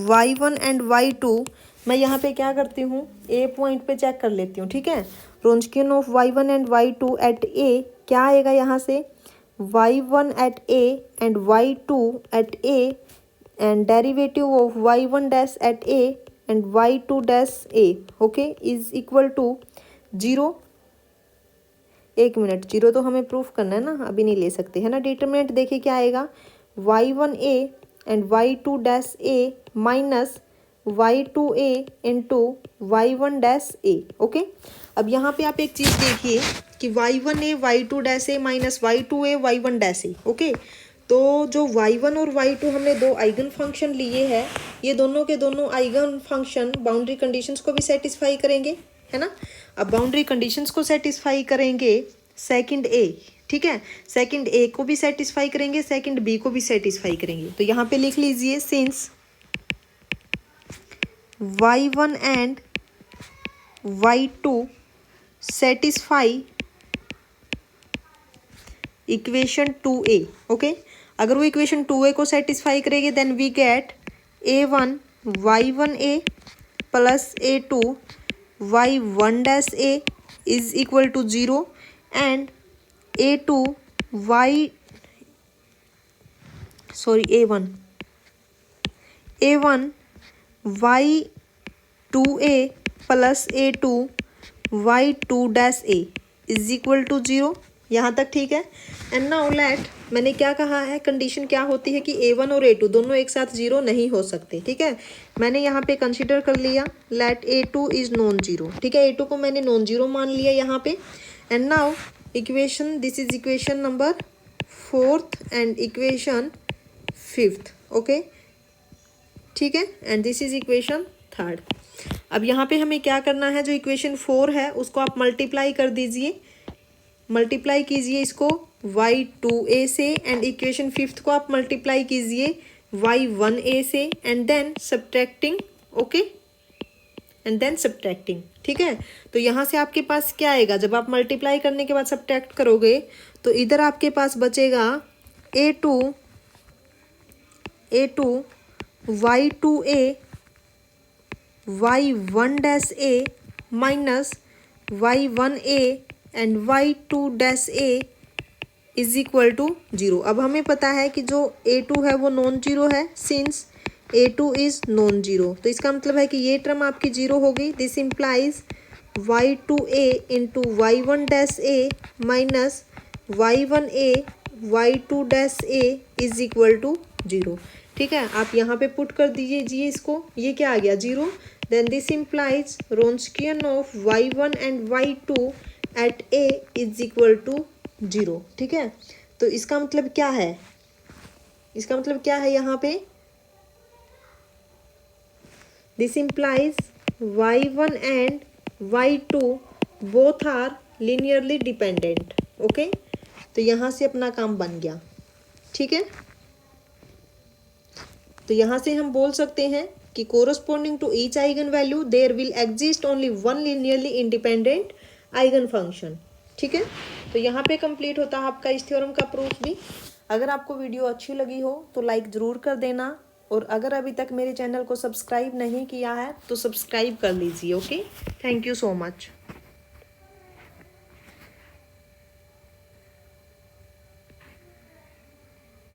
[SPEAKER 1] y1 एंड y2 मैं यहाँ पे क्या करती हूँ, ए पॉइंट पे चेक कर लेती हूँ, ठीक है। Wronskian of y1 and y2 at A क्या आएगा यहाँ से, y1 at a and y2 at a and derivative of y1 dash at a and y2 dash a, okay, is equal to 0। एक मिनट, 0 तो हमें प्रूफ करना है ना, अभी नहीं ले सकते, है ना। डिटरमिनेंट देखिए क्या आएगा, y1a and y2 dash a minus y2a into y1 dash a, okay. अब यहाँ पे आप एक चीज़ देखिए कि y1a y2 डैश ए माइनस y2a y1 डैश ए, ओके। तो जो y1 और y2 हमने दो आइगन फंक्शन लिए हैं, ये दोनों के दोनों आइगन फंक्शन बाउंड्री कंडीशंस को भी सेटिस्फाई करेंगे, है ना। अब बाउंड्री कंडीशंस को सेटिस्फाई करेंगे सेकंड ए, ठीक है, सेकंड ए को भी सेटिस्फाई करेंगे, सेकंड बी को भी सेटिस्फाई करेंगे। तो यहाँ पे लिख लीजिए since y1 and y2 satisfy equation 2a, okay. अगर वो इक्वेशन 2a को सेटिस्फाई करेगी then we get a1 y1a plus a2 y1 dash a is equal to 0 and a2 a1 y2a plus a2 y2 dash a is equal to 0। यहाँ तक ठीक है। एंड नाउ लेट, मैंने क्या कहा है, कंडीशन क्या होती है कि a1 और a2 दोनों एक साथ 0 नहीं हो सकते, ठीक है। मैंने यहाँ पे कंसिडर कर लिया late a2 is non zero, ठीक है, a2 को मैंने नॉन जीरो मान लिया यहाँ पे। And now equation, this is equation number 4th and equation 5th, okay, ठीक है, and this is equation 3rd। अब यहाँ पे हमें क्या करना है, जो इक्वेशन 4 है उसको आप मल्टीप्लाई कर दीजिए, मल्टीप्लाई कीजिए इसको y2a से, एंड इक्वेशन 5th को आप मल्टीप्लाई कीजिए y1a से, and then subtracting, okay, and then subtracting, ठीक है। तो यहाँ से आपके पास क्या आएगा, जब आप मल्टीप्लाई करने के बाद सब्ट्रैक्ट करोगे तो इधर आपके पास बचेगा a2 y2a y1 dash a minus y1a and y2 dash a is equal to 0। अब हमें पता है कि जो a2 है वो नॉन जीरो है, since a2 is non zero, तो इसका मतलब है कि ये टर्म आपकी 0 हो गई। This implies y2a into y1 dash a minus y1a y2 dash a is equal to 0, ठीक है। आप यहाँ पे पुट कर दीजिए इसको, ये क्या आ गया 0। Then this implies Wronskian of y1 and y2 at a is equal to 0, ठीक है। तो इसका मतलब क्या है, इसका मतलब क्या है यहाँ पे, this implies y1 and y2 both are linearly dependent, okay. तो यहाँ से अपना काम बन गया, ठीक है। तो यहाँ से हम बोल सकते हैं कि corresponding to each eigen value there will exist only one linearly independent eigen function, ठीक है। तो यहाँ पे कंप्लीट होता है आपका इस थ्योरम का प्रूफ भी। अगर आपको वीडियो अच्छी लगी हो तो लाइक ज़रूर कर देना और अगर अभी तक मेरे चैनल को सब्सक्राइब नहीं किया है तो सब्सक्राइब कर लीजिए। Okay, thank you so much.